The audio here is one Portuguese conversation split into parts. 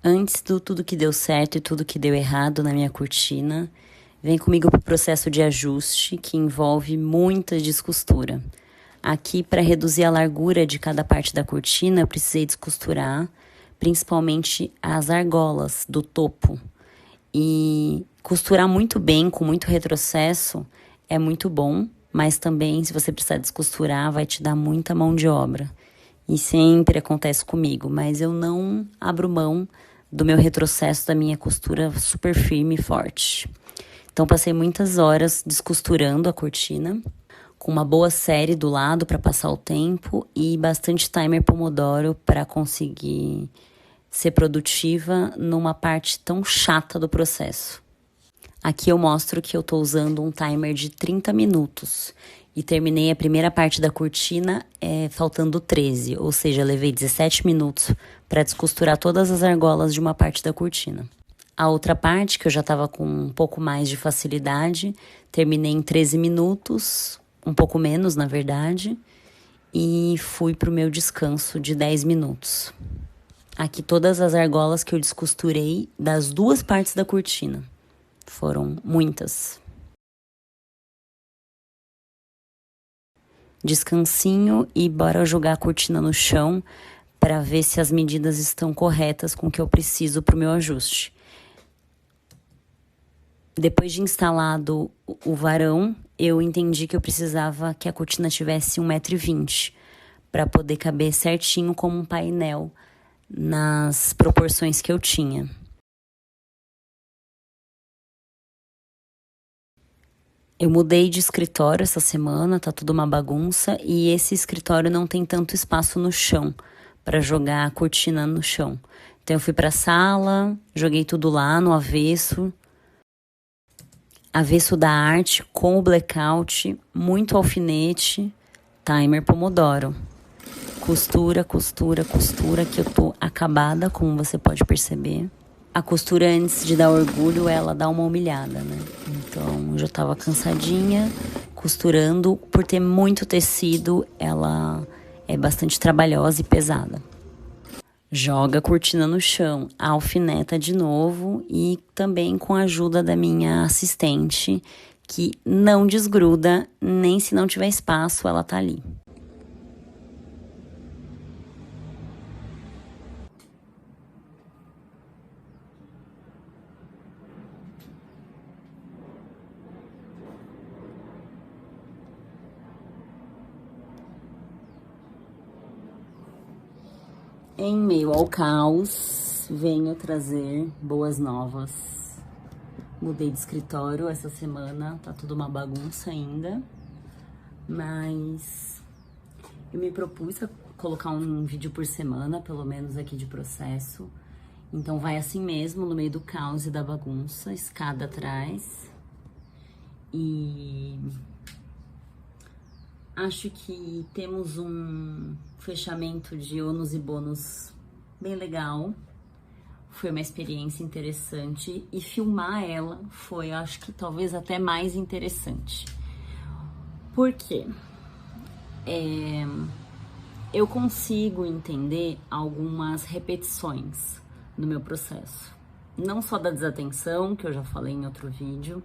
Antes do tudo que deu certo e tudo que deu errado na minha cortina, vem comigo para o processo de ajuste que envolve muita descostura. Aqui, para reduzir a largura de cada parte da cortina, eu precisei descosturar, principalmente as argolas do topo. E costurar muito bem, com muito retrocesso, é muito bom, mas também, se você precisar descosturar, vai te dar muita mão de obra. E sempre acontece comigo, mas eu não abro mão do meu retrocesso, da minha costura super firme e forte. Então, passei muitas horas descosturando a cortina, com uma boa série do lado para passar o tempo e bastante timer Pomodoro para conseguir ser produtiva numa parte tão chata do processo. Aqui eu mostro que eu estou usando um timer de 30 minutos e terminei a primeira parte da cortina faltando 13, ou seja, levei 17 minutos para descosturar todas as argolas de uma parte da cortina. A outra parte, que eu já estava com um pouco mais de facilidade, terminei em 13 minutos, um pouco menos na verdade, e fui para o meu descanso de 10 minutos. Aqui todas as argolas que eu descosturei das duas partes da cortina. Foram muitas. Descansinho e bora jogar a cortina no chão para ver se as medidas estão corretas com o que eu preciso para o meu ajuste. Depois de instalado o varão, eu entendi que eu precisava que a cortina tivesse 1,20 m para poder caber certinho como um painel nas proporções que eu tinha. Eu mudei de escritório essa semana, tá tudo uma bagunça, e esse escritório não tem tanto espaço no chão para jogar a cortina no chão. Então eu fui para a sala, joguei tudo lá no avesso da arte com o blackout, muito alfinete, timer Pomodoro. Costura, costura, costura, que eu tô acabada, como você pode perceber. A costura, antes de dar orgulho, ela dá uma humilhada, né? Então, eu já tava cansadinha, costurando. Por ter muito tecido, ela é bastante trabalhosa e pesada. Joga a cortina no chão, alfineta de novo e também com a ajuda da minha assistente, que não desgruda, nem se não tiver espaço, ela tá ali. Em meio ao caos, venho trazer boas novas. Mudei de escritório essa semana, tá tudo uma bagunça ainda, mas eu me propus a colocar um vídeo por semana, pelo menos aqui de processo. Então vai assim mesmo, no meio do caos e da bagunça, escada atrás. E acho que temos um fechamento de ônus e bônus bem legal. Foi uma experiência interessante e filmar ela foi, acho que talvez até mais interessante. Por quê? Eu consigo entender algumas repetições no meu processo. Não só da desatenção, que eu já falei em outro vídeo,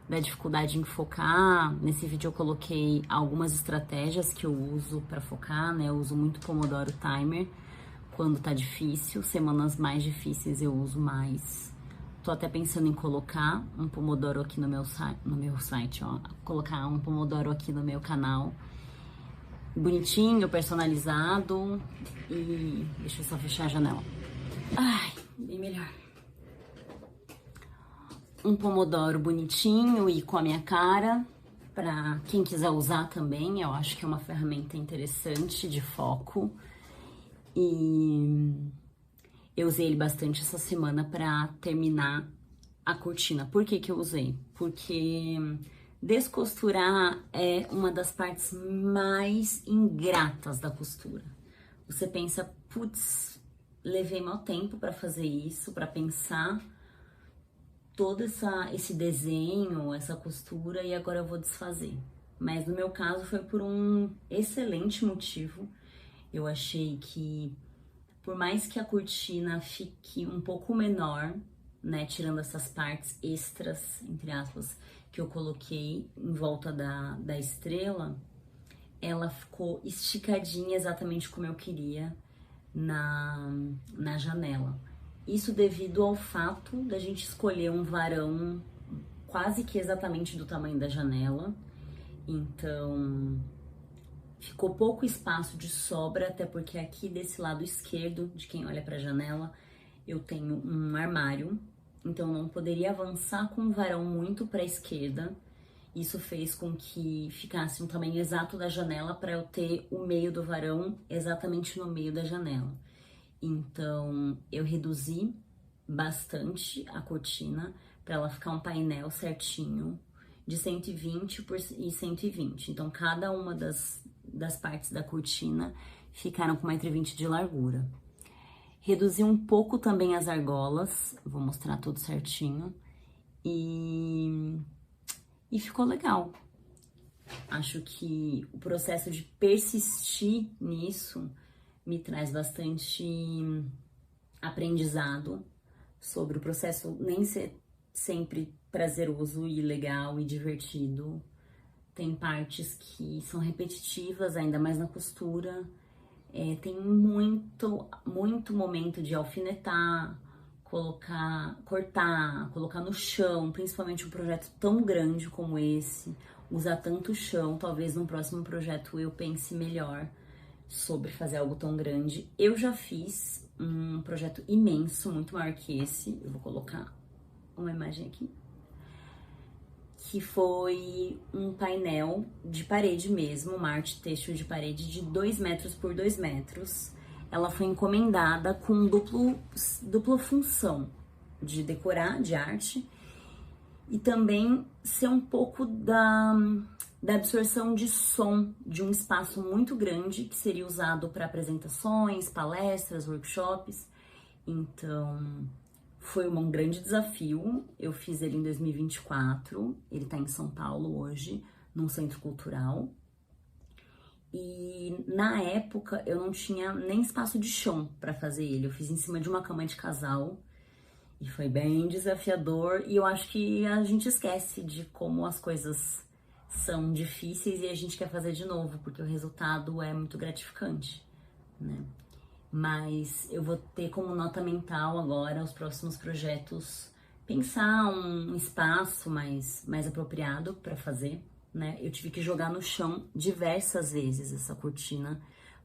da dificuldade em focar. Nesse vídeo eu coloquei algumas estratégias que eu uso para focar, né? Eu uso muito Pomodoro Timer quando tá difícil, semanas mais difíceis eu uso mais. Tô até pensando em colocar um Pomodoro aqui no meu site, ó, colocar um Pomodoro aqui no meu canal. Bonitinho, personalizado e deixa eu só fechar a janela. Ai, bem melhor. Um Pomodoro bonitinho e com a minha cara, para quem quiser usar também, eu acho que é uma ferramenta interessante de foco. E eu usei ele bastante essa semana para terminar a cortina. Por que que eu usei? Porque descosturar é uma das partes mais ingratas da costura. Você pensa, putz, levei mau tempo para fazer isso, para pensar todo esse desenho, essa costura, e agora eu vou desfazer. Mas no meu caso foi por um excelente motivo. Eu achei que Por mais que a cortina fique um pouco menor, né, tirando essas partes extras, entre aspas, que eu coloquei em volta da estrela, ela ficou esticadinha exatamente como eu queria na janela. Isso devido ao fato da gente escolher um varão quase que exatamente do tamanho da janela, então ficou pouco espaço de sobra, até porque aqui desse lado esquerdo, de quem olha para a janela, eu tenho um armário, então não poderia avançar com o varão muito para a esquerda. Isso fez com que ficasse um tamanho exato da janela para eu ter o meio do varão exatamente no meio da janela. Então eu reduzi bastante a cortina para ela ficar um painel certinho de 120 e 120. Então cada uma das partes da cortina ficaram com 1,20 m de largura. Reduzi um pouco também as argolas, vou mostrar tudo certinho, e ficou legal. Acho que o processo de persistir nisso me traz bastante aprendizado sobre o processo nem ser sempre prazeroso e legal e divertido. Tem partes que são repetitivas, ainda mais na costura. Tem muito momento de alfinetar, cortar, colocar no chão, principalmente um projeto tão grande como esse, usar tanto chão. Talvez no próximo projeto eu pense melhor sobre fazer algo tão grande. Eu já fiz um projeto imenso, muito maior que esse, eu vou colocar uma imagem aqui, que foi um painel de parede mesmo, uma arte têxtil de parede de 2 metros por 2 metros. Ela foi encomendada com dupla função de decorar, de arte, e também ser um pouco da absorção de som de um espaço muito grande que seria usado para apresentações, palestras, workshops. Então foi um grande desafio. Eu fiz ele em 2024, ele tá em São Paulo hoje, num centro cultural. E na época eu não tinha nem espaço de chão para fazer ele. Eu fiz em cima de uma cama de casal e foi bem desafiador. E eu acho que a gente esquece de como as coisas são difíceis e a gente quer fazer de novo, porque o resultado é muito gratificante, né? Mas eu vou ter como nota mental agora os próximos projetos pensar um espaço mais apropriado para fazer, né? Eu tive que jogar no chão diversas vezes essa cortina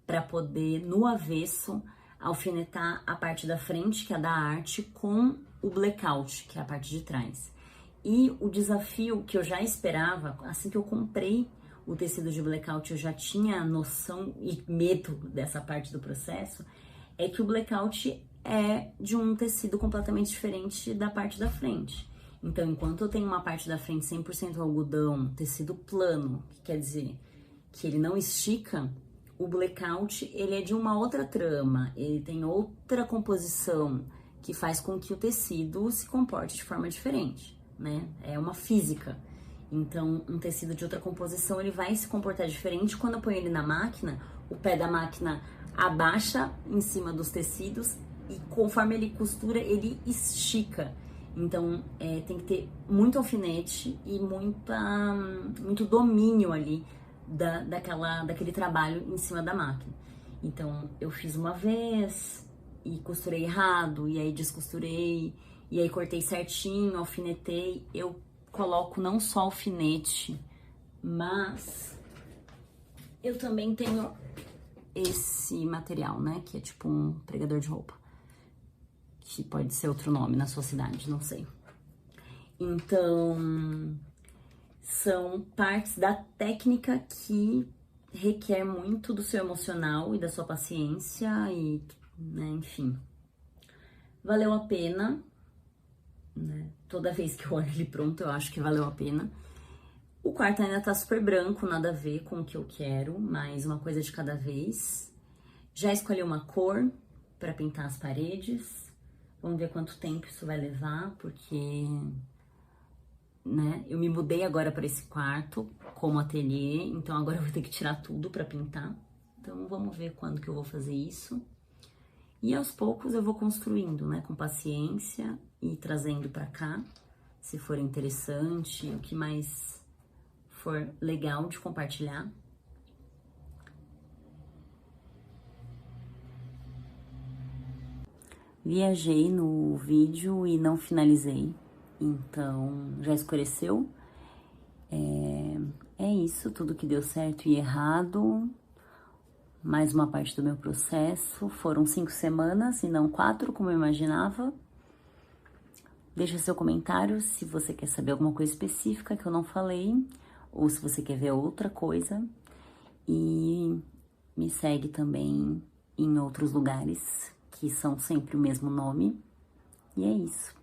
para poder, no avesso, alfinetar a parte da frente, que é da arte, com o blackout, que é a parte de trás. E o desafio que eu já esperava, assim que eu comprei o tecido de blackout, eu já tinha noção e medo dessa parte do processo, é que o blackout é de um tecido completamente diferente da parte da frente. Então, enquanto eu tenho uma parte da frente 100% algodão, tecido plano, que quer dizer que ele não estica, o blackout, ele é de uma outra trama, ele tem outra composição que faz com que o tecido se comporte de forma diferente, né? É uma física. Então, um tecido de outra composição, ele vai se comportar diferente. Quando eu ponho ele na máquina, o pé da máquina abaixa em cima dos tecidos e conforme ele costura, ele estica. Então, tem que ter muito alfinete e muito domínio ali daquele trabalho em cima da máquina. Então, eu fiz uma vez e costurei errado, e aí descosturei, e aí cortei certinho, alfinetei. Eu coloco não só alfinete, mas eu também tenho esse material, né, que é tipo um pregador de roupa, que pode ser outro nome na sua cidade, não sei. Então, são partes da técnica que requer muito do seu emocional e da sua paciência e, né, enfim. Valeu a pena, né? Toda vez que eu olho ele pronto, eu acho que valeu a pena. O quarto ainda tá super branco, nada a ver com o que eu quero, mas uma coisa de cada vez. Já escolhi uma cor para pintar as paredes. Vamos ver quanto tempo isso vai levar, porque, né, eu me mudei agora para esse quarto como ateliê, então agora eu vou ter que tirar tudo para pintar. Então vamos ver quando que eu vou fazer isso. E aos poucos eu vou construindo, né, com paciência e trazendo para cá, se for interessante, o que mais for legal de compartilhar. Viajei no vídeo e não finalizei, então já escureceu. É isso, tudo que deu certo e errado. Mais uma parte do meu processo. Foram 5 semanas e não 4, como eu imaginava. Deixa seu comentário se você quer saber alguma coisa específica que eu não falei, ou se você quer ver outra coisa. E me segue também em outros lugares, que são sempre o mesmo nome. E é isso.